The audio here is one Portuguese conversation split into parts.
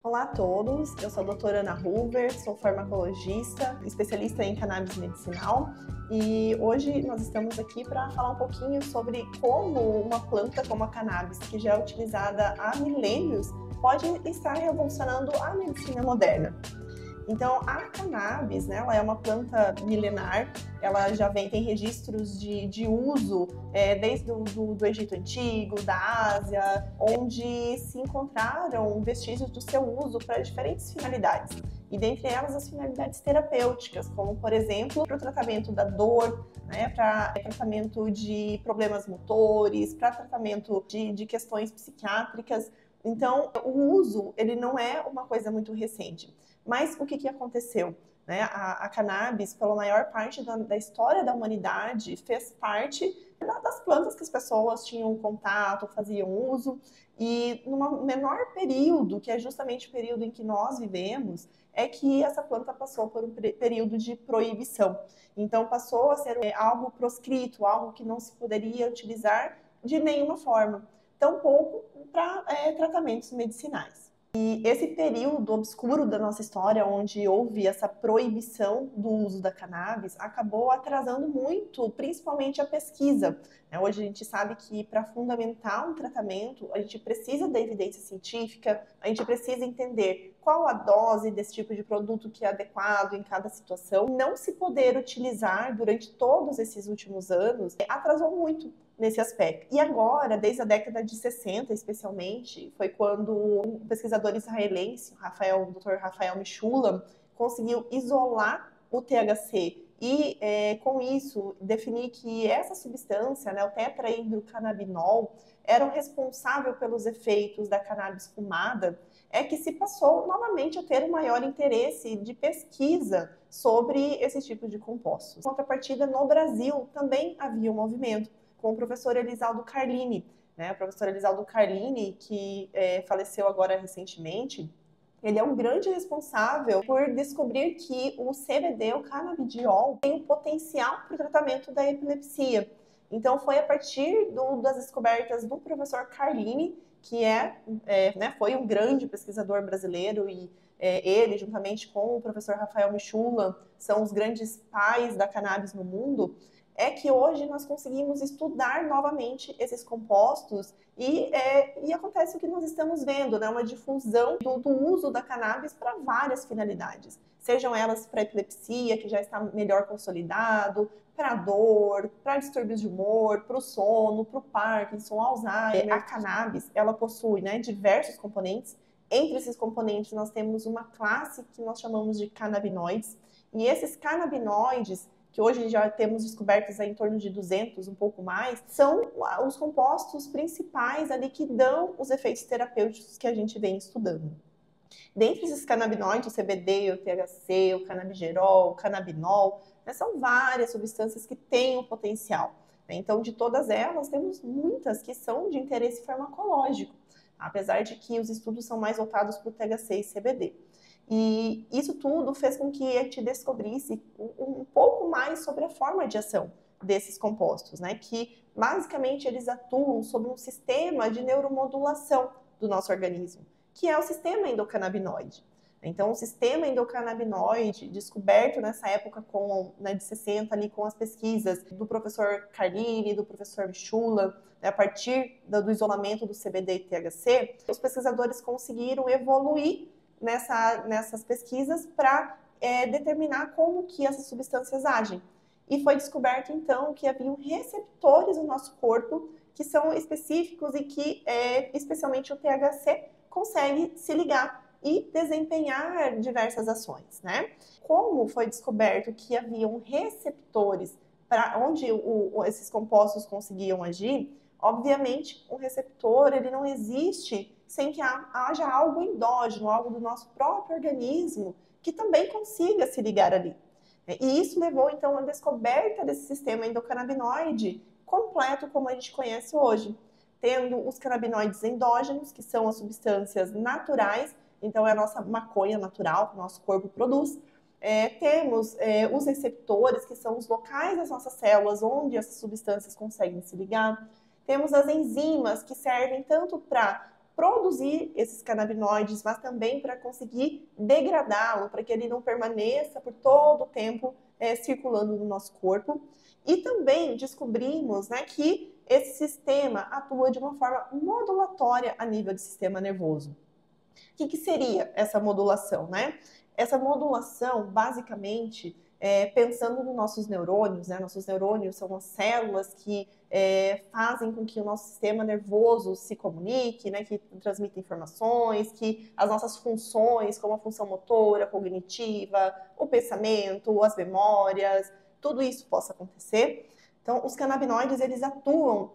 Olá a todos, eu sou a doutora Ana Hoover, sou farmacologista, especialista em cannabis medicinal e hoje nós estamos aqui para falar um pouquinho sobre como uma planta como a cannabis, que já é utilizada há milênios, pode estar revolucionando a medicina moderna. Então, a cannabis, né, ela é uma planta milenar, ela já tem registros de uso desde do Egito Antigo, da Ásia, onde se encontraram vestígios do seu uso para diferentes finalidades. E dentre elas, as finalidades terapêuticas, como, por exemplo, para o tratamento da dor, né, para tratamento de problemas motores, para tratamento de questões psiquiátricas. Então, o uso, ele não é uma coisa muito recente. Mas o que aconteceu? Né? A cannabis, pela maior parte da história da humanidade, fez parte das plantas que as pessoas tinham contato, faziam uso, e num menor período, que é justamente o período em que nós vivemos, é que essa planta passou por um período de proibição. Então passou a ser algo proscrito, algo que não se poderia utilizar de nenhuma forma, tampouco para tratamentos medicinais. E esse período obscuro da nossa história, onde houve essa proibição do uso da cannabis, acabou atrasando muito, principalmente a pesquisa. Hoje a gente sabe que para fundamentar um tratamento, a gente precisa da evidência científica, a gente precisa entender qual a dose desse tipo de produto que é adequado em cada situação. Não se poder utilizar durante todos esses últimos anos atrasou muito nesse aspecto. E agora, desde a década de 60, especialmente, foi quando um pesquisador israelense, o Dr. Rafael Mechoulam, conseguiu isolar o THC e, com isso, definir que essa substância, né, o tetrahidrocannabinol, era o responsável pelos efeitos da cannabis fumada, que se passou novamente a ter um maior interesse de pesquisa sobre esse tipo de compostos. Em contrapartida, no Brasil, também havia um movimento com o professor Elisaldo Carlini, né? O professor Elisaldo Carlini, que faleceu agora recentemente, ele é um grande responsável por descobrir que o CBD, o canabidiol, tem um potencial para o tratamento da epilepsia. Então, foi a partir das descobertas do professor Carlini, que foi um grande pesquisador brasileiro, e ele, juntamente com o professor Rafael Mechoulam, são os grandes pais da cannabis no mundo, é que hoje nós conseguimos estudar novamente esses compostos e acontece o que nós estamos vendo, né? Uma difusão do uso da cannabis para várias finalidades. Sejam elas para epilepsia, que já está melhor consolidado, para dor, para distúrbios de humor, para o sono, para o Parkinson, Alzheimer. A cannabis, ela possui, né, diversos componentes. Entre esses componentes, nós temos uma classe que nós chamamos de canabinoides. E esses canabinoides, que hoje já temos descobertos em torno de 200, um pouco mais, são os compostos principais ali que dão os efeitos terapêuticos que a gente vem estudando. Dentre esses canabinoides, o CBD, o THC, o canabigerol, o canabinol, são várias substâncias que têm um potencial. Então, de todas elas, temos muitas que são de interesse farmacológico, apesar de que os estudos são mais voltados para o THC e CBD. E isso tudo fez com que a gente descobrisse um pouco mais sobre a forma de ação desses compostos, né? Que basicamente eles atuam sobre um sistema de neuromodulação do nosso organismo, que é o sistema endocannabinoide. Então, o sistema endocannabinoide, descoberto nessa época de 60, ali, com as pesquisas do professor Carlini, do professor Mechoulam, a partir do isolamento do CBD e THC, os pesquisadores conseguiram evoluir nessas pesquisas para determinar como que essas substâncias agem. E foi descoberto, então, que haviam receptores no nosso corpo que são específicos e que, especialmente o THC, consegue se ligar e desempenhar diversas ações, né? Como foi descoberto que haviam receptores para onde esses compostos conseguiam agir, obviamente, o receptor ele não existe sem que haja algo endógeno, algo do nosso próprio organismo que também consiga se ligar ali. E isso levou, então, à descoberta desse sistema endocannabinoide completo como a gente conhece hoje, tendo os canabinoides endógenos, que são as substâncias naturais, então é a nossa maconha natural que o nosso corpo produz. Temos os receptores, que são os locais das nossas células onde essas substâncias conseguem se ligar. Temos as enzimas, que servem tanto para produzir esses canabinoides, mas também para conseguir degradá-lo, para que ele não permaneça por todo o tempo circulando no nosso corpo. E também descobrimos, né, que esse sistema atua de uma forma modulatória a nível do sistema nervoso. O que seria essa modulação, né? Essa modulação, basicamente, pensando nos nossos neurônios, né? Nossos neurônios são as células que fazem com que o nosso sistema nervoso se comunique, né? Que transmita informações, que as nossas funções, como a função motora, cognitiva, o pensamento, as memórias, tudo isso possa acontecer. Então, os canabinoides, eles atuam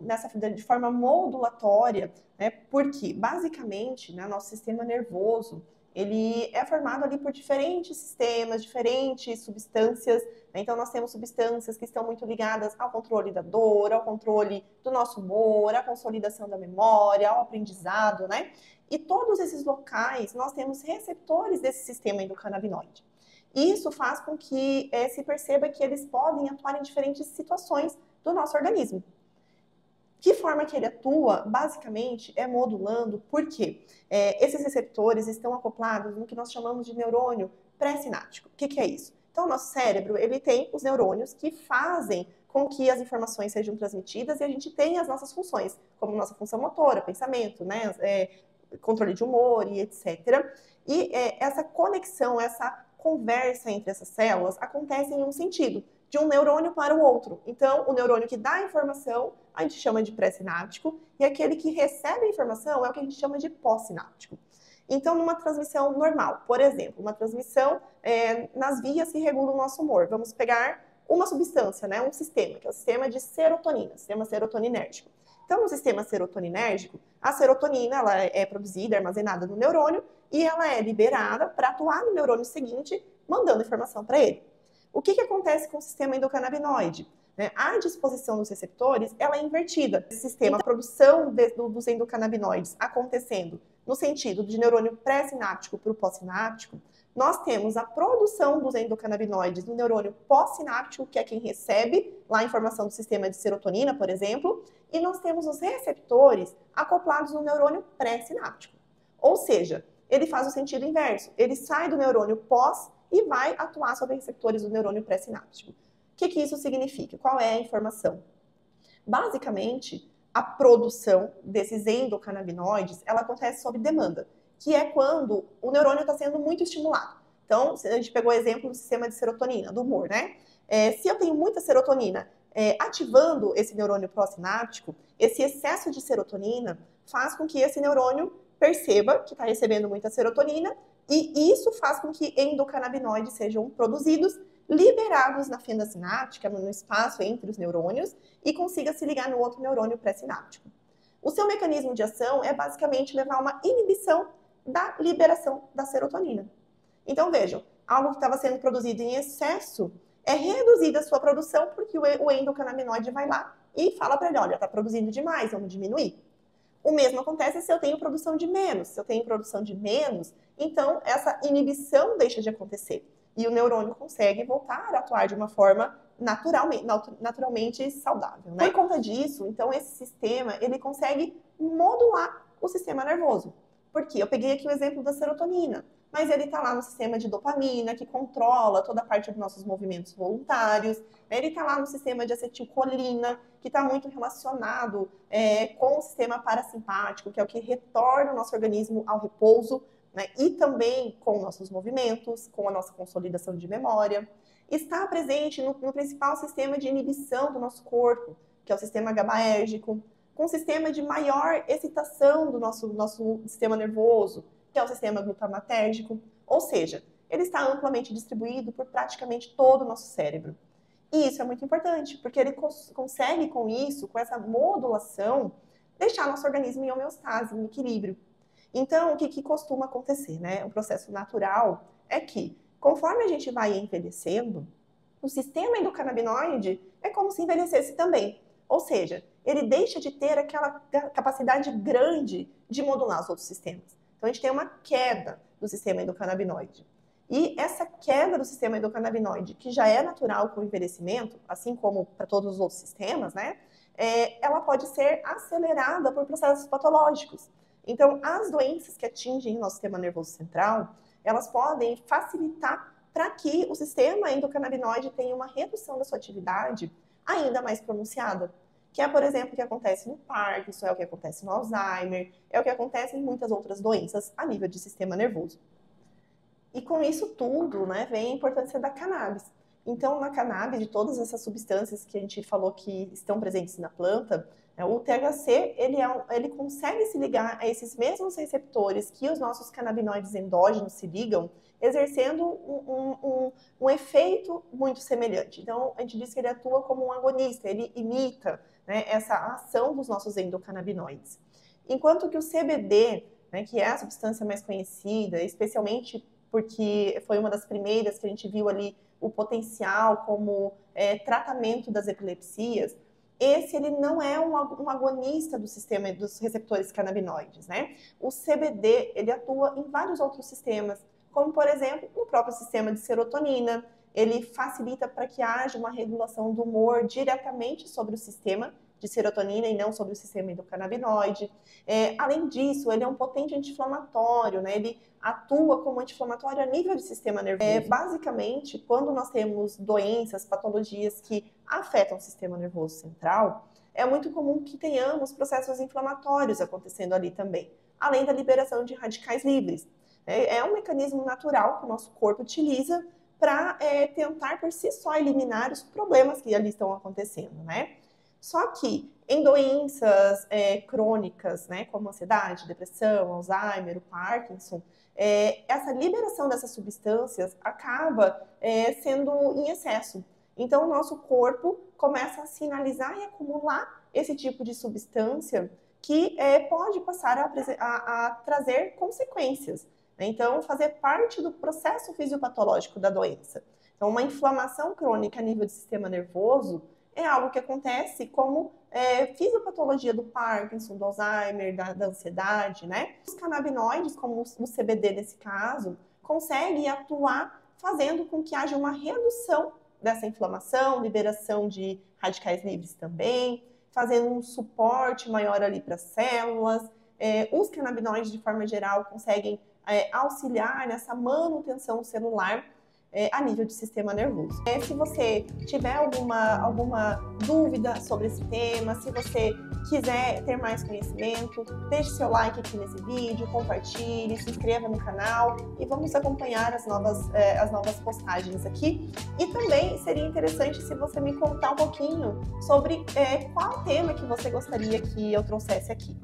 de forma modulatória, né? Porque, basicamente, né, nosso sistema nervoso, ele é formado ali por diferentes sistemas, diferentes substâncias, né? Então, nós temos substâncias que estão muito ligadas ao controle da dor, ao controle do nosso humor, à consolidação da memória, ao aprendizado, né? E todos esses locais, nós temos receptores desse sistema endocannabinoide. Isso faz com que se perceba que eles podem atuar em diferentes situações do nosso organismo. Que forma que ele atua, basicamente, é modulando, porque esses receptores estão acoplados no que nós chamamos de neurônio pré-sináptico. O que é isso? Então, o nosso cérebro, ele tem os neurônios que fazem com que as informações sejam transmitidas e a gente tenha as nossas funções, como nossa função motora, pensamento, né, controle de humor e etc. E essa conexão, essa conversa entre essas células acontece em um sentido, de um neurônio para o outro. Então, o neurônio que dá a informação, a gente chama de pré-sináptico, e aquele que recebe a informação é o que a gente chama de pós-sináptico. Então, numa transmissão normal, por exemplo, uma transmissão nas vias que regulam o nosso humor, vamos pegar uma substância, né, um sistema, que é o sistema de serotonina, sistema serotoninérgico. Então, no sistema serotoninérgico, a serotonina ela é produzida, armazenada no neurônio, e ela é liberada para atuar no neurônio seguinte, mandando informação para ele. O que acontece com o sistema endocannabinoide? A disposição dos receptores ela é invertida. Esse sistema, a produção dos endocannabinoides acontecendo no sentido de neurônio pré-sináptico para o pós-sináptico, nós temos a produção dos endocannabinoides no neurônio pós-sináptico, que é quem recebe lá a informação do sistema de serotonina, por exemplo, e nós temos os receptores acoplados no neurônio pré-sináptico. Ou seja, ele faz o sentido inverso. Ele sai do neurônio pós e vai atuar sobre receptores do neurônio pré-sináptico. O que isso significa? Qual é a informação? Basicamente, a produção desses endocannabinoides, ela acontece sob demanda, que é quando o neurônio está sendo muito estimulado. Então, a gente pegou o exemplo do sistema de serotonina, do humor, né? Se eu tenho muita serotonina ativando esse neurônio pró-sináptico, esse excesso de serotonina faz com que esse neurônio perceba que está recebendo muita serotonina e isso faz com que endocannabinoides sejam produzidos, liberados na fenda sináptica, no espaço entre os neurônios e consiga se ligar no outro neurônio pré-sináptico. O seu mecanismo de ação é basicamente levar a uma inibição da liberação da serotonina. Então vejam, algo que estava sendo produzido em excesso é reduzida a sua produção porque o endocannabinoide vai lá e fala para ele, olha, está produzindo demais, vamos diminuir. O mesmo acontece se eu tenho produção de menos. Se eu tenho produção de menos, então essa inibição deixa de acontecer. E o neurônio consegue voltar a atuar de uma forma naturalmente saudável, né? Por conta disso, então esse sistema, ele consegue modular o sistema nervoso. Porque eu peguei aqui o exemplo da serotonina, mas ele está lá no sistema de dopamina, que controla toda a parte dos nossos movimentos voluntários. Ele está lá no sistema de acetilcolina, que está muito relacionado com o sistema parasimpático, que é o que retorna o nosso organismo ao repouso, né? E também com nossos movimentos, com a nossa consolidação de memória. Está presente no principal sistema de inibição do nosso corpo, que é o sistema GABAérgico, com um sistema de maior excitação do nosso sistema nervoso, que é o sistema glutamatérgico. Ou seja, ele está amplamente distribuído por praticamente todo o nosso cérebro. E isso é muito importante, porque ele consegue com isso, com essa modulação, deixar nosso organismo em homeostase, em equilíbrio. Então, o que costuma acontecer, né? Um processo natural é que, conforme a gente vai envelhecendo, o sistema endocannabinoide é como se envelhecesse também. Ou seja, ele deixa de ter aquela capacidade grande de modular os outros sistemas. Então, a gente tem uma queda do sistema endocannabinoide. E essa queda do sistema endocannabinoide, que já é natural com o envelhecimento, assim como para todos os outros sistemas, né? Ela pode ser acelerada por processos patológicos. Então, as doenças que atingem o nosso sistema nervoso central, elas podem facilitar para que o sistema endocannabinoide tenha uma redução da sua atividade ainda mais pronunciada. Que é, por exemplo, o que acontece no Parkinson, é o que acontece no Alzheimer, é o que acontece em muitas outras doenças a nível de sistema nervoso. E com isso tudo, né, vem a importância da cannabis. Então, na cannabis, de todas essas substâncias que a gente falou que estão presentes na planta, o THC, ele consegue se ligar a esses mesmos receptores que os nossos canabinoides endógenos se ligam, exercendo um efeito muito semelhante. Então, a gente diz que ele atua como um agonista, ele imita, né, essa ação dos nossos endocannabinoides. Enquanto que o CBD, né, que é a substância mais conhecida, especialmente porque foi uma das primeiras que a gente viu ali o potencial como tratamento das epilepsias, ele não é um agonista do sistema dos receptores canabinoides, né? O CBD, ele atua em vários outros sistemas, como, por exemplo, no próprio sistema de serotonina. Ele facilita para que haja uma regulação do humor diretamente sobre o sistema de serotonina e não sobre o sistema endocannabinoide. Além disso, ele é um potente anti-inflamatório, né? Ele atua como anti-inflamatório a nível do sistema nervoso. Basicamente, quando nós temos doenças, patologias que afetam o sistema nervoso central, é muito comum que tenhamos processos inflamatórios acontecendo ali também, além da liberação de radicais livres. É um mecanismo natural que o nosso corpo utiliza para tentar por si só eliminar os problemas que ali estão acontecendo, né? Só que em doenças crônicas, né, como ansiedade, depressão, Alzheimer, o Parkinson, essa liberação dessas substâncias acaba sendo em excesso. Então, o nosso corpo começa a sinalizar e acumular esse tipo de substância que pode passar a trazer consequências. Né? Então, fazer parte do processo fisiopatológico da doença. Então, uma inflamação crônica a nível do sistema nervoso é algo que acontece como fisiopatologia do Parkinson, do Alzheimer, da ansiedade, né? Os canabinoides, como o CBD nesse caso, conseguem atuar fazendo com que haja uma redução dessa inflamação, liberação de radicais livres também, fazendo um suporte maior ali para as células. Os canabinoides, de forma geral, conseguem auxiliar nessa manutenção celular a nível de sistema nervoso. Se você tiver alguma dúvida sobre esse tema, se você quiser ter mais conhecimento, deixe seu like aqui nesse vídeo, compartilhe, se inscreva no canal e vamos acompanhar as novas postagens aqui. E também seria interessante se você me contar um pouquinho sobre qual tema que você gostaria que eu trouxesse aqui.